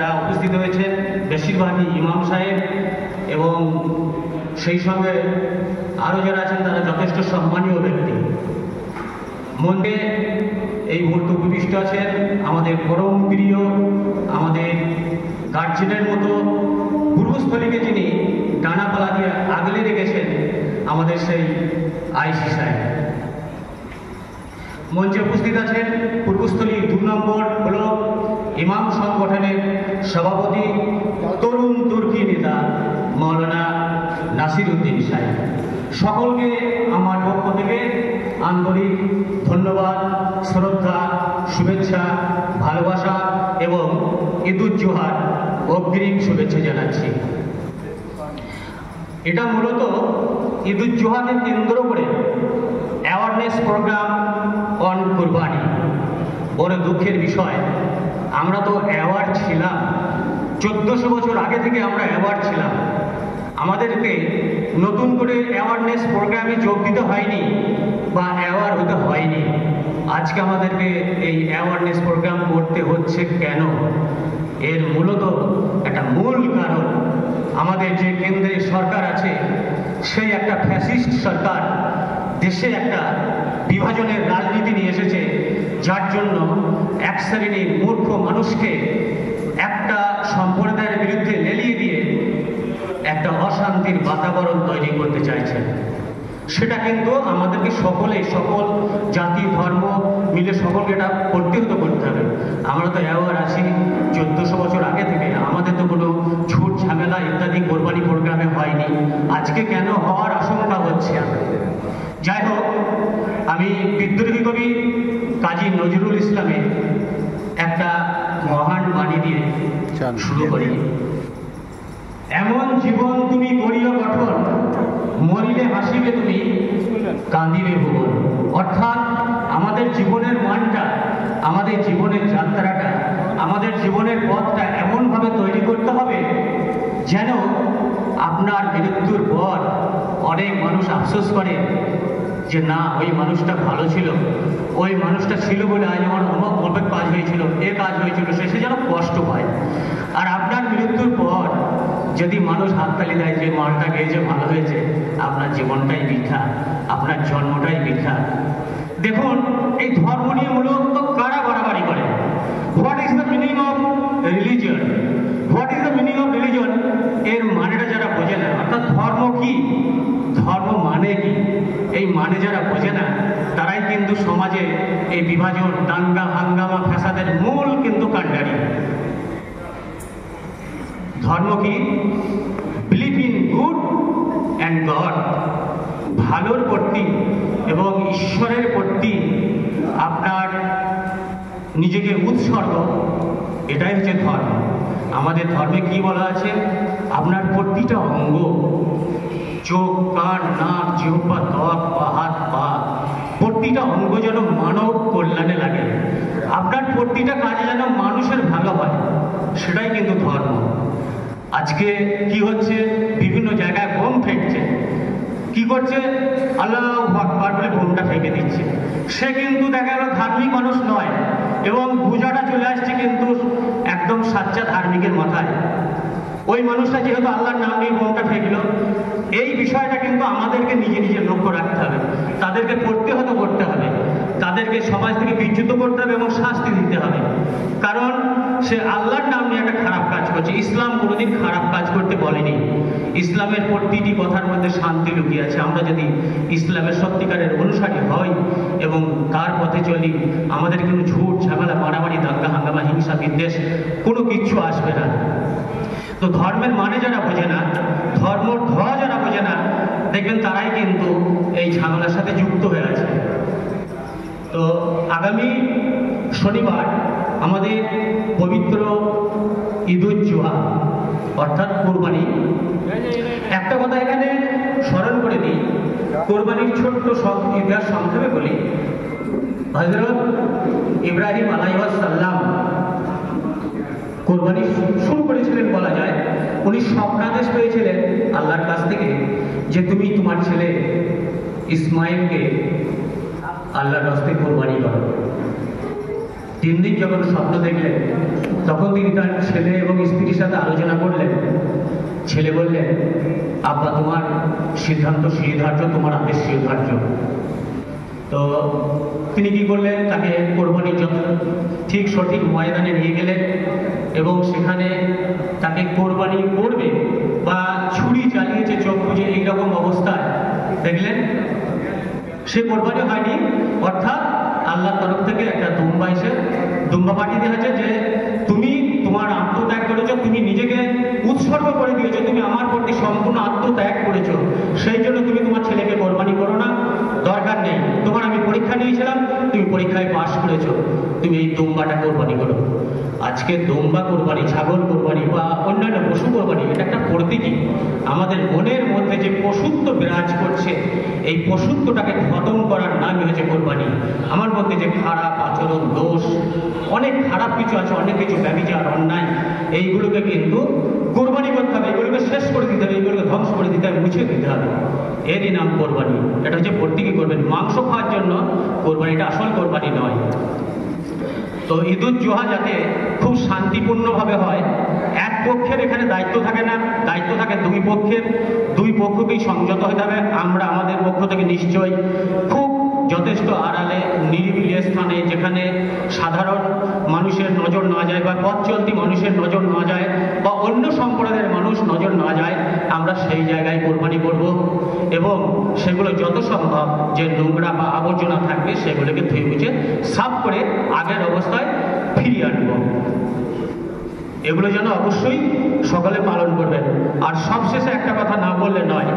যারা উপস্থিত হয়েছেন বেশিরভাগই ইমাম সাহেব এবং সেই সঙ্গে আরও যারা আছেন তারা যথেষ্ট সম্মানীয় ব্যক্তি। মন্দিরে এই মুহূর্তে উপবিষ্ট আছেন আমাদের পরম প্রিয়, আমাদের গার্জেনের মতো পূর্বস্থলীকে যিনি ডানাপালা দিয়ে আগলে রেখেছেন আমাদের সেই আইসি সাহেব। মঞ্চে উপস্থিত আছেন পূর্বস্থলী 2 নম্বর ব্লক ইমাম সংগঠনের সভাপতি তরুণ তুর্কি নেতা মৌলানা নাসির উদ্দিন সাহেব। সকলকে আমার পক্ষ থেকে আন্তরিক ধন্যবাদ, শ্রদ্ধা, শুভেচ্ছা, ভালোবাসা এবং ঈদুজ্জোহার অগ্রিম শুভেচ্ছা জানাচ্ছি। এটা মূলত ঈদুজ্জোহাকে কেন্দ্র করে অ্যাওয়ারনেস প্রোগ্রাম অন কুরবানি। বড় দুঃখের বিষয়, আমরা তো অ্যাওয়ার্ড ছিলাম 1400 বছর আগে থেকে আমরা অ্যাওয়ার্ড ছিলাম। আমাদেরকে নতুন করে অ্যাওয়ারনেস প্রোগ্রামে যোগ দিতে হয়নি বা অ্যাওয়ার্ড হতে হয়নি। আজকে আমাদেরকে এই অ্যাওয়ারনেস প্রোগ্রাম করতে হচ্ছে কেন? এর মূলত একটা মূল কারণ, আমাদের যে কেন্দ্রে সরকার আছে সেই একটা ফ্যাসিস্ট সরকার দেশে একটা বিভাজনের রাজনীতি নিয়ে এসেছে, যার জন্য এক শ্রেণীর মূর্খ মানুষকে একটা সম্প্রদায়ের বিরুদ্ধে লেলিয়ে দিয়ে একটা অশান্তির বাতাবরণ তৈরি করতে চাইছেন। সেটা কিন্তু আমাদেরকে সকল জাতি ধর্ম মিলে সকলকে এটা প্রতিহত করতে হবে। আমরা তো অ্যাওয়ার আছি 1400 বছর আগে থেকে, আমাদের তো কোনো ঝুট ঝামেলা ইত্যাদি কোরবানি প্রোগ্রামে হয়নি। আজকে কেন হওয়ার আশঙ্কা হচ্ছে? যাই হোক, আমি বিদ্রোহী কবি কাজী নজরুল ইসলামের একটা মহান বাণী দিয়ে শুরু করি। এমন জীবন তুমি করিও গঠন, মরিলে হাসিবে তুমি, কাঁদিবে ভুবন। অর্থাৎ আমাদের জীবনের মানটা, আমাদের জীবনের যাত্রাটা, আমাদের জীবনের পথটা এমনভাবে তৈরি করতে হবে যেন আপনার মৃত্যুর পর অনেক মানুষ আফসোস করে যে না, ওই মানুষটা ভালো ছিল, ওই মানুষটা ছিল বলে আজ আমার অনেক কাজ হয়েছিল, এ কাজ হয়েছিল, শেষে যেন কষ্ট পায়। আর আপনার মৃত্যুর পর যদি মানুষ হাততালি দেয় যে মালটা গেয়েছে ভালো হয়েছে, আপনার জীবনটাই বৃথা, আপনার জন্মটাই বৃথা। দেখুন, এই ধর্ম নিয়ে মূলত কারা বাড়াবাড়ি করে? What is the meaning of religion? What is the meaning of religion? এর মানেটা যারা বোঝে না, অর্থাৎ ধর্ম কি, ধর্ম মানে কি, এই মানে যারা বোঝে না তারাই কিন্তু সমাজে এই বিভাজন, দাঙ্গা হাঙ্গামা ফ্যাসাদের মূল কিন্তু কাণ্ডারি। ধর্ম কি? Believe in good and god, ভালোর প্রতি এবং ঈশ্বরের প্রতি আপনার নিজেকে উৎসর্গ, এটাই হচ্ছে ধর্ম। আমাদের ধর্মে কি বলা আছে? আপনার প্রতিটা অঙ্গ, চোখ, কান, নাক, জিহ্বা, ত্বক, হাত, পা, প্রতিটা অঙ্গ যেন মানব কল্যাণে লাগে, আপনার প্রতিটা কাজে যেন মানুষের ভালো হয়, সেটাই কিন্তু ধর্ম। আজকে কি হচ্ছে? বিভিন্ন জায়গায় বোম ফেটছে। কি করছে? আল্লাহু আকবার বলে বোমটা ফেঁকে দিচ্ছে। সে কিন্তু দেখা গেল ধার্মিক মানুষ নয়, এবং পূজাটা চলে আসছে কিন্তু একদম সাচ্চা ধার্মিকের মাথায়। ওই মানুষটা যেহেতু আল্লাহর নাম নিয়ে বোমটা ফেঁকলো, এই বিষয়টা কিন্তু আমাদেরকে নিজে নিজে লক্ষ্য রাখতে হবে, তাদেরকে প্রতিহত করতে হবে, তাদেরকে সমাজ থেকে বিচ্যুত করতে হবে এবং শাস্তি দিতে হবে। কারণ সে আল্লাহর নাম নিয়ে একটা খারাপ কাজ করছে। ইসলাম কোনোদিন খারাপ কাজ করতে বলেনি। ইসলামের প্রতিটি কথার মধ্যে শান্তি লুকিয়ে আছে। আমরা যদি ইসলামের সত্যিকারের অনুসারী হই এবং তার পথে চলি, আমাদের কোনো ঝুট ঝামেলা, মারামারি, দাঙ্গা হাঙ্গামা, হিংসা বিদ্বেষ কোনো কিচ্ছু আসবে না। তো ধর্মের মানে যারা বোঝে না, ধর্ম যারা বোঝে না, দেখবেন তারাই কিন্তু এই ঝামেলার সাথে যুক্ত হয়ে আছে। তো আগামী শনিবার আমাদের পবিত্র ঈদুজ্জোহা অর্থাৎ কোরবানি। একটা কথা এখানে স্মরণ করে দিই, কোরবানির ছোট্ট ইতিহাস সংক্ষেপে বলি। হযরত ইব্রাহিম আলাইহিস সালাম কোরবানি শুরু করেছিলেন বলা যায়। উনি স্বপ্নাদেশ পেয়েছিলেন আল্লাহর কাছ থেকে যে তুমি তোমার ছেলে ইসমাইলকে আল্লাহর রাস্তায় কোরবানি করো। 3 দিন যখন স্বপ্ন দেখলেন, তখন তিনি তার ছেলে এবং স্ত্রীর সাথে আলোচনা করলেন। ছেলে বললেন, আব্বা তোমার সিদ্ধান্ত শিরধার্য, তোমার আদেশ শিরধার্য। তো তিনি কি করলেন, তাকে কোরবানির জন্য ঠিক সঠিক ময়দানে নিয়ে গেলেন এবং সেখানে তাকে কোরবানি করবে বা ছুরি চালিয়েছে চোখ বুঝে এইরকম অবস্থায় দেখলেন সে কোরবানি হয়নি। অর্থাৎ আল্লাহর তরফ থেকে একটা দুম্বা পাঠিয়ে দেওয়া হয়েছে যে তুমি তোমার আত্মত্যাগ করেছো, তুমি নিজেকে উৎসর্গ করে দিয়েছো, তুমি আমার প্রতি সম্পূর্ণ আত্মত্যাগ করেছো, সেই জন্য তুমি তোমার ছেলেকে কোরবানি করো না, দরকার নেই, তোমার আমি পরীক্ষা নিয়েছিলাম, তুমি পরীক্ষায় পাশ করেছো, তুমি এই দুম্বাটা কোরবানি করো। আজকে দুম্বা কোরবানি, ছাগল কোরবানি বা অন্যান্য পশু কোরবানি, এটা একটা প্রতীকী। আমাদের মনের মধ্যে যে পশুত্ব বিরাজ করছে, এই পশুত্বটাকে খতম করার নামই হচ্ছে কোরবানি। আমার মধ্যে যে খারাপ আচরণ, দোষ, অনেক খারাপ কিছু আছে, অনেক কিছু ব্যভিচার, অন্যায়, এইগুলোকে কিন্তু কোরবানি করতে হবে, এগুলোকে শেষ করে দিতে হবে, এইগুলোকে ধ্বংস করে দিতে হবে, মুছে দিতে হবে। এরই নাম কোরবানি। এটা হচ্ছে প্রতীকী কোরবানি। মাংস খাওয়ার জন্য কোরবানিটা আসল কোরবানি নয়। তো ঈদুল জুহা যাতে খুব শান্তিপূর্ণভাবে হয়, এক পক্ষের এখানে দায়িত্ব থাকে না, দায়িত্ব থাকে দুই পক্ষের। দুই পক্ষকেই সংযত হতে হবে। আমরা আমাদের পক্ষ থেকে নিশ্চয়ই খুব যথেষ্ট আড়ালে, নিরিবিলি স্থানে, যেখানে সাধারণ মানুষের নজর না যায় বা পথ চলতি মানুষের নজর না যায় বা অন্য সম্প্রদায়ের মানুষ নজর না যায়, আমরা সেই জায়গায় কোরবানি করব এবং সেগুলো যত সম্ভব যে নোংরা বা আবর্জনা থাকবে সেগুলোকে ধুয়ে মুছে সাফ করে আগের অবস্থায় ফিরিয়ে আনব। এগুলো যেন অবশ্যই সকলে পালন করবেন। আর সবশেষে একটা কথা না বললে নয়,